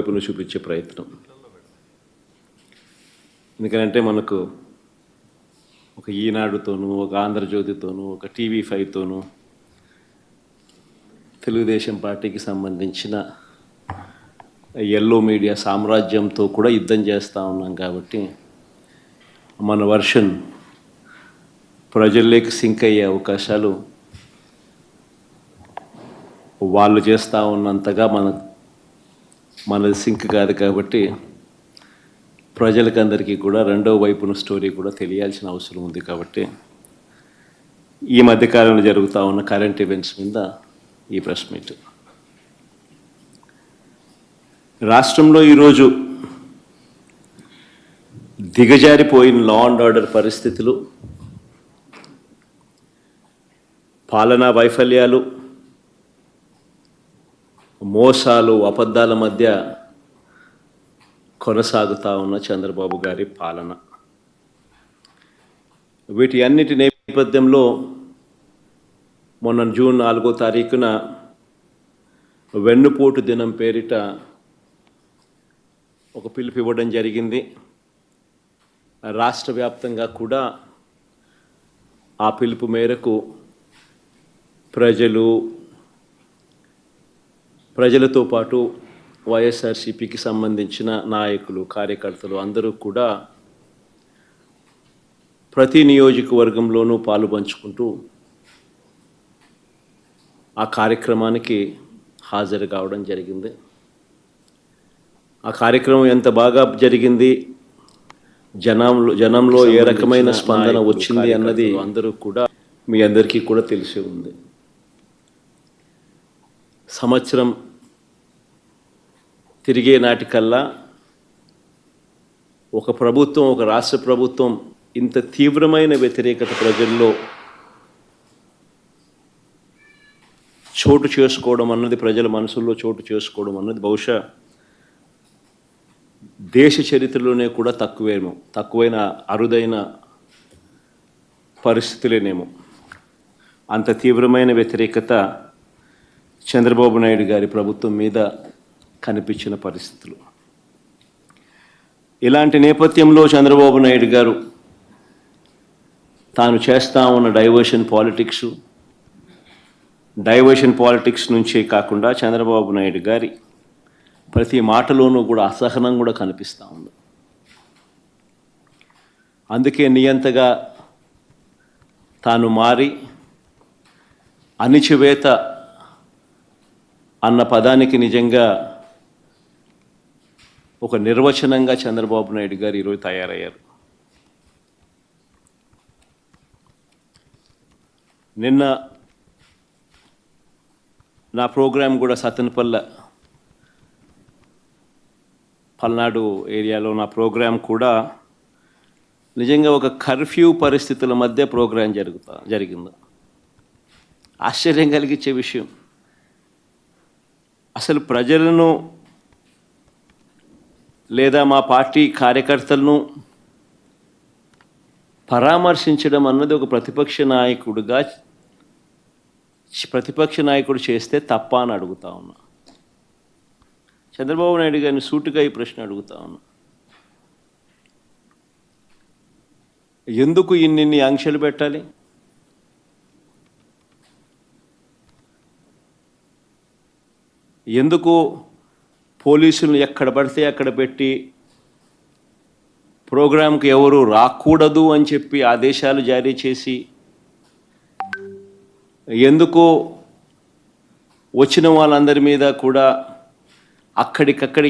వైపును చూపించే ప్రయత్నం. ఎందుకంటే మనకు ఒక ఈనాడుతోనూ, ఒక ఆంధ్రజ్యోతితోనూ, ఒక TV5తోనూ తెలుగుదేశం పార్టీకి సంబంధించిన ఎల్లో మీడియా సామ్రాజ్యంతో కూడా యుద్ధం చేస్తూ ఉన్నాం. కాబట్టి మన వర్షన్ ప్రజల్లోకి సింక్ అయ్యే అవకాశాలు వాళ్ళు చేస్తూ ఉన్నంతగా మనది సింక్ కాదు. కాబట్టి ప్రజలకందరికీ కూడా రెండో వైపున స్టోరీ కూడా తెలియాల్సిన అవసరం ఉంది. కాబట్టి ఈ మధ్యకాలంలో జరుగుతూ ఉన్న కరెంట్ ఈవెంట్స్ మీద ఈ ప్రెస్ మీట్. రాష్ట్రంలో ఈరోజు దిగజారిపోయిన లా అండ్ ఆర్డర్ పరిస్థితులు, పాలనా వైఫల్యాలు, మోసాలు, అబద్ధాల మధ్య కొనసాగుతూ ఉన్న చంద్రబాబు గారి పాలన. వీటి అన్నిటి నేపథ్యంలో మొన్న జూన్ 4వ తారీఖున వెన్నుపోటు దినం పేరిట ఒక పిలుపు ఇవ్వడం జరిగింది. రాష్ట్ర వ్యాప్తంగా కూడా ఆ పిలుపు మేరకు ప్రజలతో పాటు వైఎస్ఆర్సీపీకి సంబంధించిన నాయకులు, కార్యకర్తలు అందరూ కూడా ప్రతి నియోజకవర్గంలోనూ పాలు పంచుకుంటూ ఆ కార్యక్రమానికి హాజరు కావడం జరిగింది. ఆ కార్యక్రమం ఎంత బాగా జరిగింది, జనంలో ఏ రకమైన స్పందన వచ్చింది అన్నది అందరూ కూడా మీ అందరికీ కూడా తెలిసి ఉంది. సంవత్సరం తిరిగే నాటికల్లా ఒక రాష్ట్ర ప్రభుత్వం ఇంత తీవ్రమైన వ్యతిరేకత ప్రజల్లో చోటు చేసుకోవడం అన్నది, ప్రజల మనసుల్లో చోటు చేసుకోవడం అన్నది బహుశా దేశ చరిత్రలోనే కూడా తక్కువైన అరుదైన పరిస్థితులేనేమో. అంత తీవ్రమైన వ్యతిరేకత చంద్రబాబు నాయుడు గారి ప్రభుత్వం మీద కనిపించిన పరిస్థితులు. ఇలాంటి నేపథ్యంలో చంద్రబాబు నాయుడు గారు తాను చేస్తూ ఉన్న డైవర్షన్ పాలిటిక్స్ నుంచే కాకుండా చంద్రబాబు నాయుడు గారి ప్రతి మాటలోనూ కూడా అసహనం కూడా కనిపిస్తూ ఉంది. అందుకే నియంతగా తాను మారి అణిచివేత అన్న పదానికి నిజంగా ఒక నిర్వచనంగా చంద్రబాబు నాయుడు గారు ఈరోజు తయారయ్యారు. నిన్న నా ప్రోగ్రాం కూడా పల్నాడు ఏరియాలో నా ప్రోగ్రాం కూడా నిజంగా ఒక కర్ఫ్యూ పరిస్థితుల మధ్య ప్రోగ్రాం జరిగింది. ఆశ్చర్యం కలిగించే విషయం, అసలు ప్రజలను లేదా మా పార్టీ కార్యకర్తలను పరామర్శించడం అన్నది ఒక ప్రతిపక్ష నాయకుడు చేస్తే తప్ప అని అడుగుతా ఉన్నా. చంద్రబాబు నాయుడు గారిని సూటిగా ఈ ప్రశ్న అడుగుతా ఉన్నా. ఎందుకు ఇన్ని ఆంక్షలు పెట్టాలి? ఎందుకు పోలీసులను ఎక్కడ పడితే అక్కడ పెట్టి ప్రోగ్రాంకి ఎవరు రాకూడదు అని చెప్పి ఆదేశాలు జారీ చేసి, ఎందుకు వచ్చిన వాళ్ళందరి మీద కూడా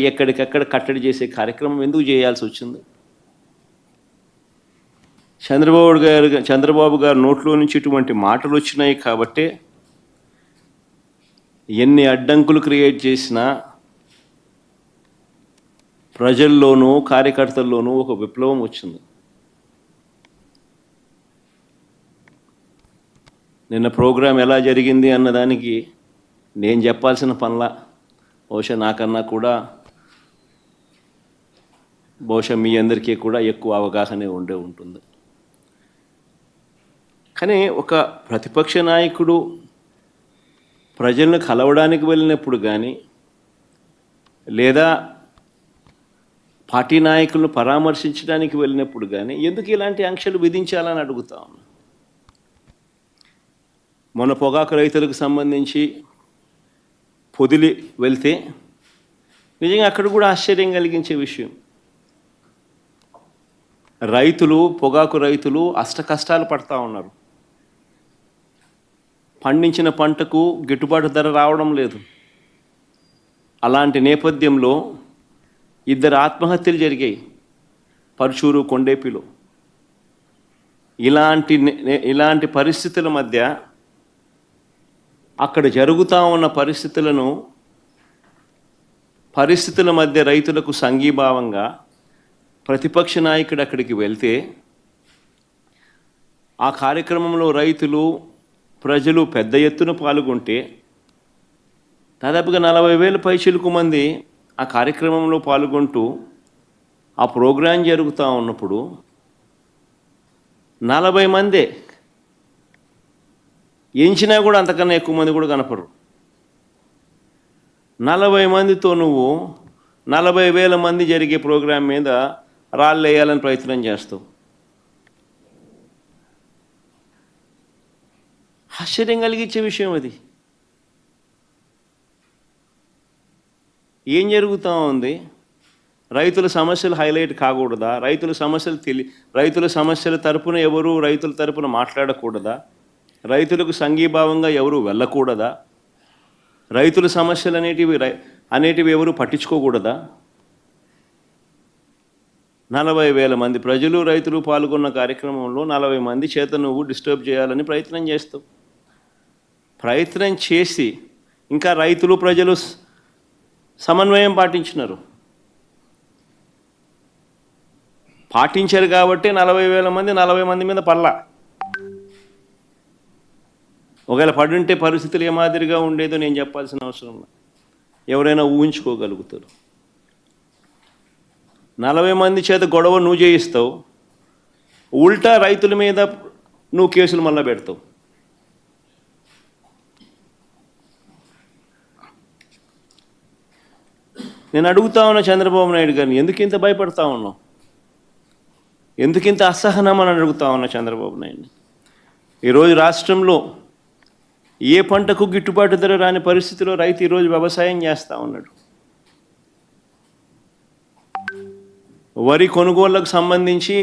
ఎక్కడికక్కడ కట్టడి చేసే కార్యక్రమం ఎందుకు చేయాల్సి వచ్చింది? చంద్రబాబు గారు నోట్లో నుంచి ఇటువంటి మాటలు వచ్చినాయి కాబట్టే ఎన్ని అడ్డంకులు క్రియేట్ చేసినా ప్రజల్లోనూ కార్యకర్తల్లోనూ ఒక విప్లవం వచ్చింది. నిన్న ప్రోగ్రాం ఎలా జరిగింది అన్నదానికి నేను చెప్పాల్సిన పనిలా, బహుశా నాకన్నా కూడా మీ అందరికీ కూడా ఎక్కువ అవగాహన ఉంటుంది. కానీ ఒక ప్రతిపక్ష నాయకుడు ప్రజలను కలవడానికి వెళ్ళినప్పుడు కానీ, లేదా పార్టీ నాయకులను పరామర్శించడానికి వెళ్ళినప్పుడు కానీ ఎందుకు ఇలాంటి ఆంక్షలు విధించాలని అడుగుతా ఉన్నా. మొన్న పొగాకు రైతులకు సంబంధించి పొదిలి వెళ్తే నిజంగా అక్కడ కూడా ఆశ్చర్యం కలిగించే విషయం. పొగాకు రైతులు కష్టాలు పడతా ఉన్నారు. పండించిన పంటకు గిట్టుబాటు ధర రావడం లేదు. అలాంటి నేపథ్యంలో 2 ఆత్మహత్యలు జరిగాయి పరుచూరు, కొండేపిలో. ఇలాంటి పరిస్థితుల మధ్య అక్కడ జరుగుతూ ఉన్న పరిస్థితుల మధ్య రైతులకు సంఘీభావంగా ప్రతిపక్ష నాయకుడు అక్కడికి వెళ్తే ఆ కార్యక్రమంలో రైతులు, ప్రజలు పెద్ద ఎత్తున పాల్గొంటే దాదాపుగా 40,000 పైచిలుకు మంది ఆ కార్యక్రమంలో పాల్గొంటూ ఆ ప్రోగ్రాం జరుగుతూ ఉన్నప్పుడు 40 మందే, ఎంచినా కూడా అంతకన్నా ఎక్కువ మంది కూడా కనపడరు. 40 మందితో నువ్వు 40,000 మంది జరిగే ప్రోగ్రాం మీద రాళ్ళు వేయాలని ప్రయత్నం చేస్తావు. ఆశ్చర్యం కలిగించే విషయం అది. ఏం జరుగుతూ ఉంది? రైతుల సమస్యలు హైలైట్ కాకూడదా? రైతుల సమస్యల తరపున ఎవరు రైతుల తరపున మాట్లాడకూడదా? రైతులకు సంఘీభావంగా ఎవరు వెళ్ళకూడదా? రైతుల సమస్యలు అనేటివి ఎవరు పట్టించుకోకూడదా? 40,000 మంది ప్రజలు, రైతులు పాల్గొన్న కార్యక్రమంలో 40 మంది చేత నువ్వు డిస్టర్బ్ చేయాలని ప్రయత్నం చేస్తావు. ప్రయత్నం చేసి ఇంకా రైతులు, ప్రజలు సమన్వయం పాటించారు కాబట్టి 40,000 మంది 40 మంది మీద పడలా. ఒకవేళ పడుంటే పరిస్థితులు ఏ మాదిరిగా ఉండేదో నేను చెప్పాల్సిన అవసరం లేదు. ఎవరైనా ఊహించుకోగలుగుతారు. 40 మంది చేత గొడవ నువ్వు చేయిస్తావు, ఉల్టా రైతుల మీద నువ్వు కేసులు మళ్ళా పెడతావు. నేను అడుగుతా ఉన్నా చంద్రబాబు నాయుడు గారిని, ఎందుకు ఇంత భయపడతా ఉన్నావు? ఎందుకు ఇంత అసహనం అని అడుగుతా ఉన్నా చంద్రబాబు నాయుడిని. ఈరోజు రాష్ట్రంలో ఏ పంటకు గిట్టుబాటు ధర రాని పరిస్థితిలో రైతు ఈరోజు వ్యవసాయం చేస్తూ ఉన్నాడు. వరి కొనుగోళ్లకు సంబంధించి